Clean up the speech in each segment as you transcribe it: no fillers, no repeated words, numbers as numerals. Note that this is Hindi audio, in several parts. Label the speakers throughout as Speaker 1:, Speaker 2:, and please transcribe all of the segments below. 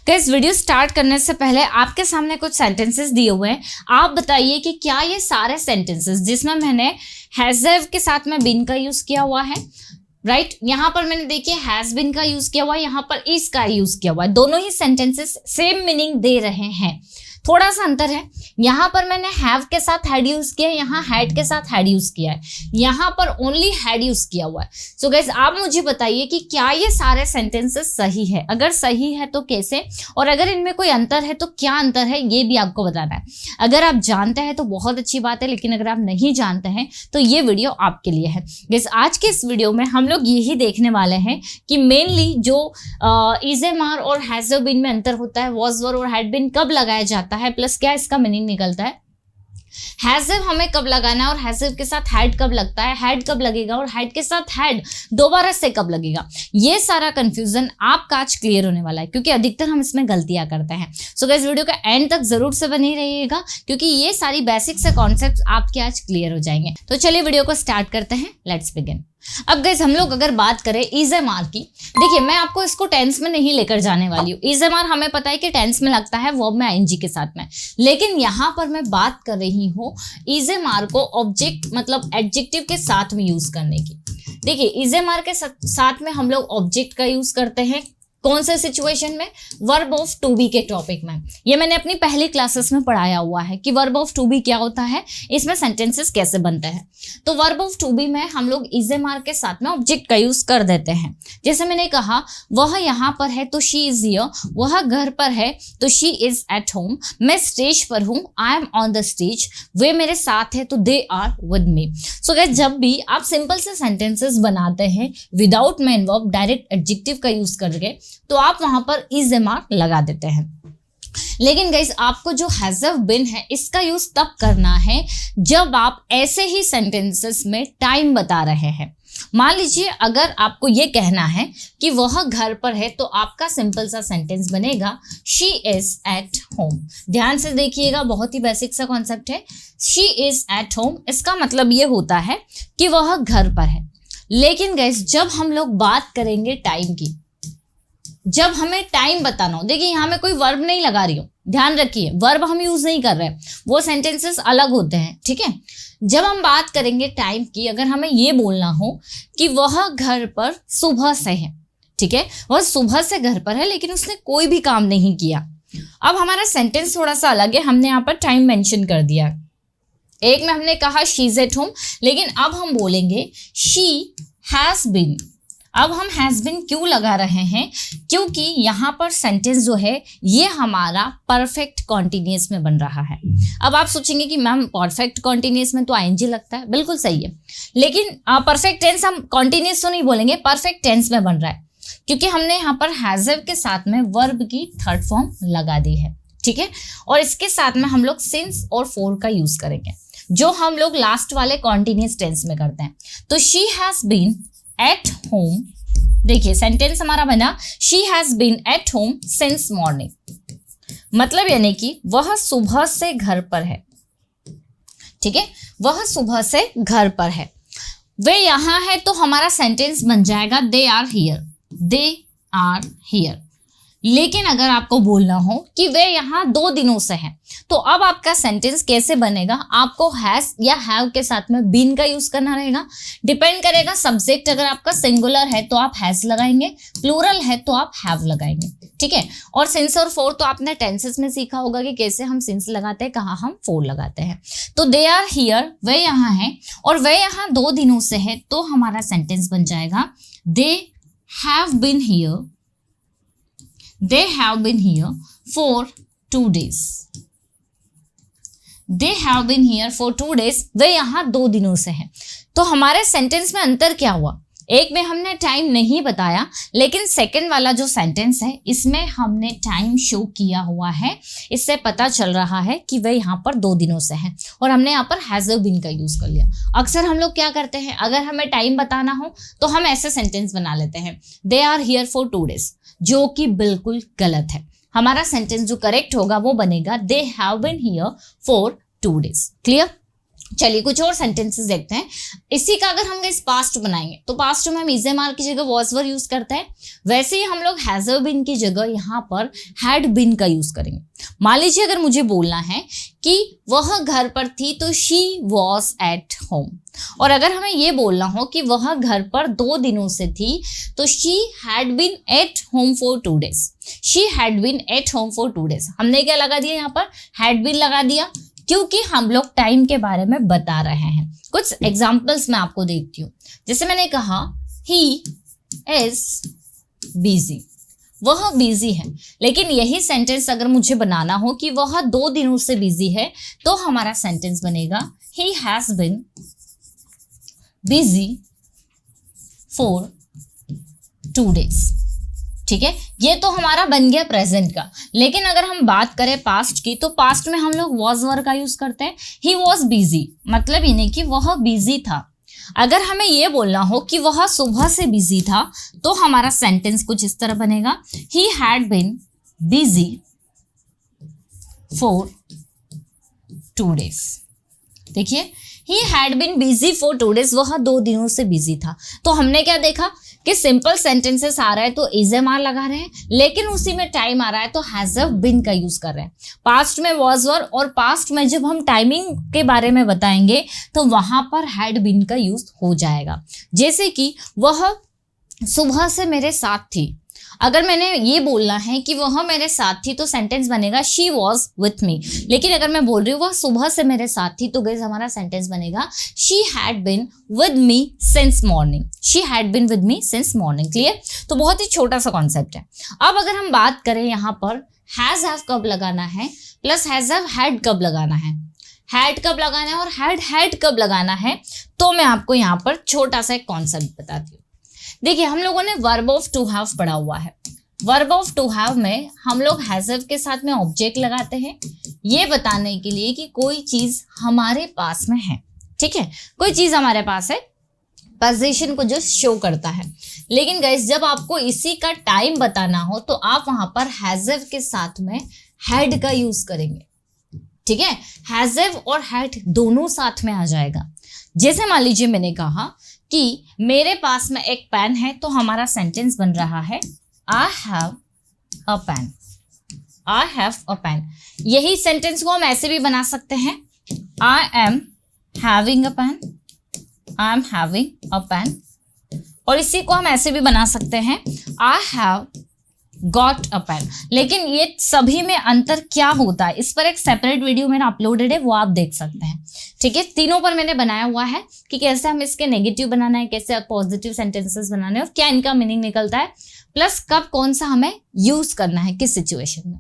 Speaker 1: गाइस वीडियो स्टार्ट करने से पहले आपके सामने कुछ सेंटेंसेस दिए हुए हैं। आप बताइए कि क्या ये सारे सेंटेंसेस जिसमें मैंने हैज़ के साथ में बीन का यूज किया हुआ है, राइट, यहाँ पर मैंने देखिए हैज बीन का यूज किया हुआ है, यहाँ पर इज का यूज किया हुआ है। दोनों ही सेंटेंसेस सेम मीनिंग दे रहे हैं, थोड़ा सा अंतर है। यहाँ पर मैंने हैव के साथ हैड यूज किया है, यहाँ हैड के साथ हैड यूज किया है, यहाँ पर ओनली हैड यूज किया हुआ है। सो गाइस आप मुझे बताइए कि क्या ये सारे सेंटेंसेस सही है, अगर सही है तो कैसे, और अगर इनमें कोई अंतर है तो क्या अंतर है, ये भी आपको बताना है। अगर आप जानते हैं तो बहुत अच्छी बात है, लेकिन अगर आप नहीं जानते हैं तो ये वीडियो आपके लिए है। गाइस आज के इस वीडियो में हम लोग यही देखने वाले हैं कि मेनली जो इज एम आर और हैज बीन में अंतर होता है, वॉज वर और हैड बीन कब लगाया जाता है, प्लस क्या इसका मीनिंग निकलता है, हैज़ हमें कब लगाना है और हैज़ के साथ हैड कब लगता है, हैड कब लगेगा और हैड के साथ हैड दोबारा से कब लगेगा। ये सारा कंफ्यूजन आपका आज क्लियर होने वाला है, क्योंकि अधिकतर हम इसमें गलतियां करते हैं। सो गाइस वीडियो का एंड तक जरूर से बने रहिएगा, क्योंकि ये सारी बेसिक से कॉन्सेप्ट आपके आज क्लियर हो जाएंगे। तो चलिए वीडियो को स्टार्ट करते हैं, लेट्स बिगिन। अब गाइस हम लोग अगर बात करें इज एम आर की, देखिए मैं आपको इसको टेंस में नहीं लेकर जाने वाली हूँ। इज एम आर हमें पता है कि टेंस में लगता है वर्ब में आईएनजी के साथ में, लेकिन यहाँ पर मैं बात कर रही हूँ इज एम आर को ऑब्जेक्ट मतलब एडजेक्टिव के साथ में यूज करने की। देखिए इज एम आर के साथ में हम लोग ऑब्जेक्ट का यूज करते हैं, कौन से सिचुएशन में, वर्ब ऑफ टू बी के टॉपिक में। ये मैंने अपनी पहली क्लासेस में पढ़ाया हुआ है कि वर्ब ऑफ टू बी क्या होता है, इसमें सेंटेंसेस कैसे बनते हैं। तो वर्ब ऑफ टू बी में हम लोग इज एम आर के साथ में ऑब्जेक्ट का यूज कर देते हैं। जैसे मैंने कहा वह यहाँ पर है तो शी इज हियर, वह घर पर है तो शी इज एट होम, मैं स्टेज पर हूँ, I am on the stage, वे मेरे साथ है तो they are with me. So guys जब भी आप सिंपल से सेंटेंसेस बनाते हैं without main verb direct adjective का यूज करके, तो आप वहां पर इज एम आर लगा देते हैं। लेकिन गाइस आपको जो हैज बीन है इसका यूज तब करना है जब आप ऐसे ही सेंटेंसेस में टाइम बता रहे हैं। मान लीजिए अगर आपको ये कहना है कि वह घर पर है, तो आपका सिंपल सा सेंटेंस बनेगा शी इज एट होम। ध्यान से देखिएगा, बहुत ही बेसिक सा कॉन्सेप्ट है। शी इज एट होम, इसका मतलब ये होता है कि वह घर पर है। लेकिन गाइस जब हम लोग बात करेंगे टाइम की, जब हमें टाइम बताना हो, देखिए यहाँ मैं कोई वर्ब नहीं लगा रही हूँ, ध्यान रखिए वर्ब हम यूज नहीं कर रहे, वो सेंटेंसेस अलग होते हैं, ठीक है। जब हम बात करेंगे टाइम की, अगर हमें ये बोलना हो कि वह घर पर सुबह से है, ठीक है, वह सुबह से घर पर है लेकिन उसने कोई भी काम नहीं किया। अब हमारा सेंटेंस थोड़ा सा अलग है, हमने यहाँ पर टाइम मेंशन कर दिया। एक में हमने कहा शी इज एट होम, लेकिन अब हम बोलेंगे शी हैज बीन। अब हम हैज बीन क्यों लगा रहे हैं, क्योंकि यहाँ पर सेंटेंस जो है ये हमारा परफेक्ट कॉन्टिन्यूअस में बन रहा है। अब आप सोचेंगे कि मैम परफेक्ट कॉन्टिन्यूअस में तो आईएनजी लगता है, बिल्कुल सही है, लेकिन परफेक्ट टेंस हम कॉन्टिन्यूअस तो नहीं बोलेंगे, परफेक्ट टेंस में बन रहा है, क्योंकि हमने यहाँ पर हैज के साथ में वर्ब की थर्ड फॉर्म लगा दी है, ठीक है। और इसके साथ में हम लोग सिंस और फोर का यूज करेंगे, जो हम लोग लास्ट वाले कॉन्टिन्यूअस टेंस में करते हैं। तो she has been at home, देखिए सेंटेंस हमारा बना she has been at home since morning, मतलब यानी कि वह सुबह से घर पर है, ठीक है, वह सुबह से घर पर है। वे यहाँ है तो हमारा सेंटेंस बन जाएगा they are here, they are here. लेकिन अगर आपको बोलना हो कि वे यहाँ 2 दिनों से हैं, तो अब आपका सेंटेंस कैसे बनेगा, आपको हैज या हैव के साथ में बीन का यूज करना रहेगा। डिपेंड करेगा, सब्जेक्ट अगर आपका सिंगुलर है तो आप हैज लगाएंगे, प्लूरल है तो आप हैव लगाएंगे, ठीक है। और सिंस और फोर तो आपने टेंसेस में सीखा होगा कि कैसे हम सिंस लगाते हैं, कहाँ हम फोर लगाते हैं। तो दे आर हियर, वे यहाँ हैं और वे यहाँ 2 दिनों से है, तो हमारा सेंटेंस बन जाएगा they have been here, they have been here for 2 days, they have been here for 2 days, वे यहाँ 2 दिनों से हैं। तो हमारे सेंटेंस में अंतर क्या हुआ, एक में हमने टाइम नहीं बताया, लेकिन सेकंड वाला जो सेंटेंस है इसमें हमने टाइम शो किया हुआ है। इससे पता चल रहा है कि वे यहाँ पर 2 दिनों से हैं और हमने यहाँ पर हैज बीन का यूज कर लिया। अक्सर हम लोग क्या करते हैं, अगर हमें टाइम बताना हो तो हम ऐसे सेंटेंस बना लेते हैं they are here for 2 days, जो कि बिल्कुल गलत है। हमारा सेंटेंस जो करेक्ट होगा वो बनेगा they have been here for 2 days। Clear? चलिए कुछ और सेंटेंसेस देखते हैं। इसी का अगर हम इस पास्ट बनाएंगे तो पास्ट में हम इज एम आर की जगह वॉज वर यूज करते हैं, वैसे ही हम लोग हैज बीन की जगह यहाँ पर हैड बीन का यूज करेंगे। मान लीजिए अगर मुझे बोलना है कि वह घर पर थी तो शी वॉज एट होम, और अगर हमें ये बोलना हो कि वह घर पर 2 दिनों से थी तो she had been at home for 2 days। She had been at home for 2 days। हमने क्या लगा दिया यहाँ पर, हैड बीन लगा दिया, क्योंकि हम लोग टाइम के बारे में बता रहे हैं। कुछ एग्जाम्पल्स मैं आपको देखती हूँ। जैसे मैंने कहा ही इज बिजी, वह बिजी है, लेकिन यही सेंटेंस अगर मुझे बनाना हो कि वह 2 दिनों से बिजी है तो हमारा सेंटेंस बनेगा he has been busy for 2 days। ठीक है, ये तो हमारा बन गया प्रेजेंट का। लेकिन अगर हम बात करें पास्ट की तो पास्ट में हम लोग वॉज वर का यूज करते हैं। ही वॉज बिजी मतलब यानी कि वह बिजी था। अगर हमें ये बोलना हो कि वह सुबह से बिजी था तो हमारा सेंटेंस कुछ इस तरह बनेगा, he had been busy for 2 days। देखिए, he had been busy for 2 days, वह 2 दिनों से बिजी था। तो हमने क्या देखा कि सिंपल सेंटेंसेस आ रहा है तो इज एम आर लगा रहे हैं, लेकिन उसी में टाइम आ रहा है तो हैज बीन का यूज कर रहे हैं। पास्ट में वॉज वर, और पास्ट में जब हम टाइमिंग के बारे में बताएंगे तो वहां पर हैड बीन का यूज हो जाएगा। जैसे कि वह सुबह से मेरे साथ थी, अगर मैंने ये बोलना है कि वह मेरे साथ थी तो सेंटेंस बनेगा शी वॉज विथ मी। लेकिन अगर मैं बोल रही हूँ वह सुबह से मेरे साथ थी तो गाइस हमारा सेंटेंस बनेगा she had been with me since morning. She had been with me since morning. Clear? तो बहुत ही छोटा सा कॉन्सेप्ट है। अब अगर हम बात करें यहाँ पर हैज हैव कब लगाना है प्लस हैज हैव हैड कब लगाना है, हैड कब लगाना है और हैड कब लगाना है, तो मैं आपको यहाँ पर छोटा सा एक कॉन्सेप्ट बताती हूँ। देखिए, हम लोगों ने वर्ब ऑफ टू हैव पढ़ा हुआ है। वर्ब ऑफ टू हैव में हम लोग हैज हैव के साथ में ऑब्जेक्ट लगाते हैं ये बताने के लिए कि कोई चीज हमारे पास में है। ठीक है, कोई चीज हमारे पास है, पोजीशन को जो शो करता है। लेकिन गाइस जब आपको इसी का टाइम बताना हो तो आप वहां पर हैज हैव के साथ में हैड का यूज करेंगे। ठीक है, हैज हैव और हैड दोनों साथ में आ जाएगा। जैसे मान लीजिए मैंने कहा कि मेरे पास में एक पेन है तो हमारा सेंटेंस बन रहा है I have a pen. I have a pen. यही सेंटेंस को हम ऐसे भी बना सकते हैं, I am having a pen, I am having a pen. और इसी को हम ऐसे भी बना सकते हैं, I have got a pen. लेकिन ये सभी में अंतर क्या होता है इस पर एक सेपरेट वीडियो मेरा अपलोडेड है, वो आप देख सकते हैं। ठीक है, तीनों पर मैंने बनाया हुआ है कि कैसे हम इसके नेगेटिव बनाना है, कैसे पॉजिटिव सेंटेंसेस बनाने हैं और क्या इनका मीनिंग निकलता है, प्लस कब कौन सा हमें यूज करना है किस सिचुएशन में।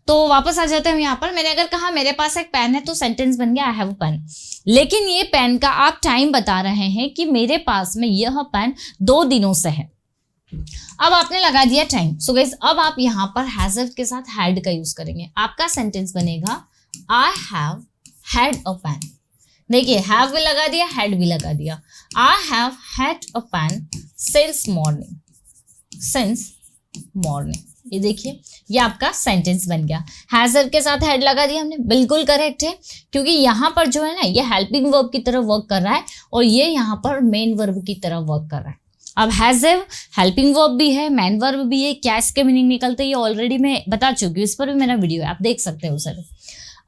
Speaker 1: तो वापस आ जाते हैं हम यहाँ पर। मैंने अगर कहा मेरे पास एक पेन है तो सेंटेंस बन गया आई हैव अ पेन। लेकिन ये पेन का आप टाइम बता रहे हैं कि मेरे पास में यह पेन 2 दिनों से है। अब आपने लगा दिया टाइम। सो गाइस अब आप यहाँ पर हैज हैव के साथ हैड का यूज करेंगे। आपका सेंटेंस बनेगा I have had a pen. देखिए, हैव भी लगा दिया, हैड भी लगा दिया। I have had a pen since morning. Since morning, ये देखिए ये आपका सेंटेंस बन गया। हैज हैव के साथ हैड लगा दिया हमने, बिल्कुल करेक्ट है, क्योंकि यहाँ पर जो है ना ये हेल्पिंग वर्ब की तरह वर्क कर रहा है और ये यहाँ पर मेन वर्ब की तरह वर्क कर रहा है। अब हैज हैव हेल्पिंग वर्ब भी है, मेन वर्ब भी है, क्या इसके मीनिंग निकलते हैं ये ऑलरेडी मैं बता चुकी हूँ, इस पर भी मेरा वीडियो है, आप देख सकते हो सर।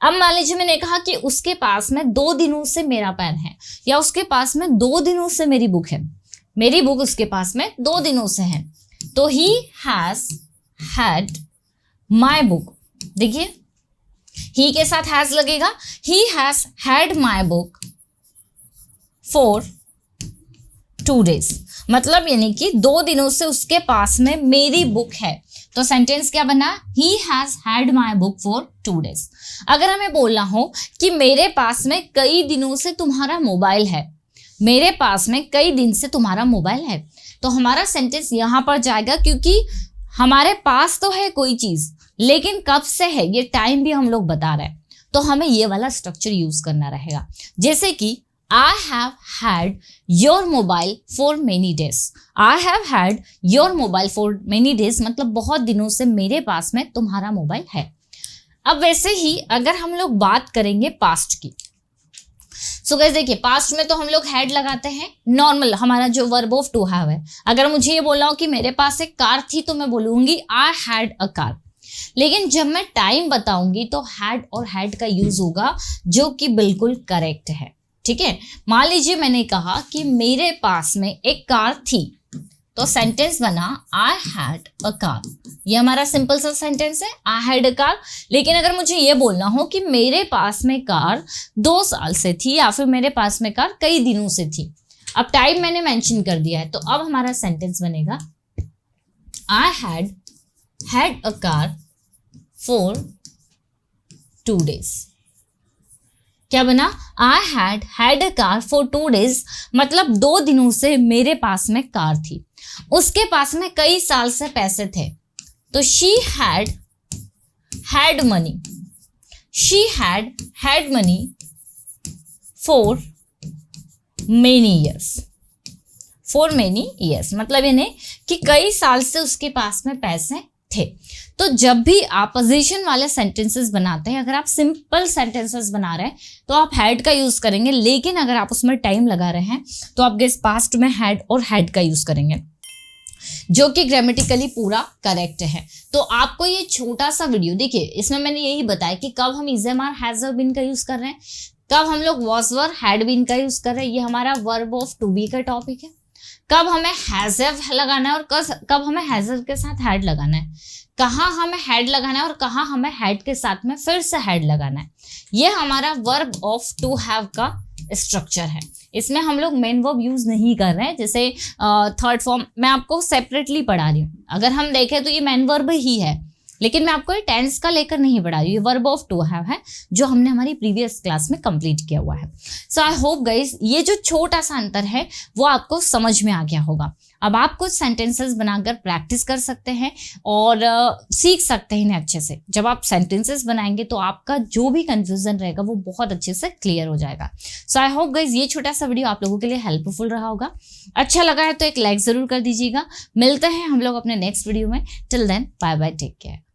Speaker 1: अब मान लीजिए मैंने कहा कि उसके पास में 2 दिनों से मेरा पेन है या उसके पास में 2 दिनों से मेरी बुक है। मेरी बुक उसके पास में 2 दिनों से है तो he has had my book. देखिए ही के साथ हैज लगेगा, he has had my book for 2 days। मतलब यानी कि 2 दिनों से उसके पास में मेरी बुक है। तो सेंटेंस क्या बना, he has had my book for 2 days। अगर हमें बोलना हो कि मेरे पास में कई दिनों से तुम्हारा मोबाइल है, मेरे पास में कई दिन से तुम्हारा मोबाइल है, तो हमारा सेंटेंस यहां पर जाएगा क्योंकि हमारे पास तो है कोई चीज लेकिन कब से है ये टाइम भी हम लोग बता रहे हैं, तो हमें ये वाला स्ट्रक्चर यूज करना रहेगा। जैसे कि I have had your mobile for many days। I have had your mobile for many days मतलब बहुत दिनों से मेरे पास में तुम्हारा मोबाइल है। अब वैसे ही अगर हम लोग बात करेंगे पास्ट की, सो गाइस देखिए, पास्ट में तो हम लोग हैड लगाते हैं, नॉर्मल हमारा जो वर्ब ऑफ टू हैव है। अगर मुझे ये बोलना हो कि मेरे पास एक कार थी तो मैं बोलूंगी आई हैड अ कार। लेकिन जब मैं टाइम बताऊंगी तो हैड और हैड का यूज होगा, जो कि बिल्कुल करेक्ट है। ठीक है, मान लीजिए मैंने कहा कि मेरे पास में एक कार थी, तो सेंटेंस बना आई हैड अ कार। ये हमारा सिंपल सा सेंटेंस है, आई हैड अ कार। लेकिन अगर मुझे ये बोलना हो कि मेरे पास में कार 2 साल से थी या फिर मेरे पास में कार कई दिनों से थी, अब टाइम मैंने मेंशन कर दिया है, तो अब हमारा सेंटेंस बनेगा I had a car for 2 days। क्या बना? I had a car for 2 days, मतलब 2 दिनों से मेरे पास में कार थी। उसके पास में कई साल से पैसे थे, तो she had money. She had money for many years. For many years मतलब इन्हें कि कई साल से उसके पास में पैसे थे। तो जब भी आप पोजीशन वाले सेंटेंसेस बनाते हैं, अगर आप सिंपल सेंटेंसेस बना रहे हैं तो आप हैड का यूज करेंगे, लेकिन अगर आप उसमें टाइम लगा रहे हैं तो आप गेस पास्ट में हैड और हैड का यूज करेंगे, जो कि ग्रामेटिकली पूरा करेक्ट है। तो आपको ये छोटा सा वीडियो देखिए, इसमें मैंने यही बताया कि कब हम is am are has have been का यूज कर रहे हैं, कब हम लोग वॉज वर हैड बीन का यूज कर रहे हैं, ये हमारा वर्ब ऑफ टू बी का टॉपिक है। कब हमें हैज हैव लगाना है और कब हमें हैज हैव के साथ हैड लगाना है, कहाँ हमें हैड लगाना है और कहाँ हमें हैड के साथ में फिर से हैड लगाना है। ये हमारा वर्ब ऑफ टू हैव का स्ट्रक्चर है। इसमें हम लोग मेन वर्ब यूज नहीं कर रहे हैं, जैसे थर्ड फॉर्म मैं आपको सेपरेटली पढ़ा रही हूँ। अगर हम देखें तो ये मेन वर्ब ही है, लेकिन मैं आपको ये टेंस का लेकर नहीं पढ़ा रही हूँ। ये वर्ब ऑफ टू हैव है जो हमने हमारी प्रीवियस क्लास में कंप्लीट किया हुआ है। सो आई होप गाइज ये जो छोटा सा अंतर है वो आपको समझ में आ गया होगा। अब आप कुछ सेंटेंसेस बनाकर प्रैक्टिस कर सकते हैं और सीख सकते हैं इन्हें अच्छे से। जब आप सेंटेंसेस बनाएंगे तो आपका जो भी कंफ्यूजन रहेगा वो बहुत अच्छे से क्लियर हो जाएगा। सो आई होप गाइज ये छोटा सा वीडियो आप लोगों के लिए हेल्पफुल रहा होगा। अच्छा लगा है तो एक लाइक जरूर कर दीजिएगा। मिलते हैं हम लोग अपने नेक्स्ट वीडियो में। Till then bye bye, take care.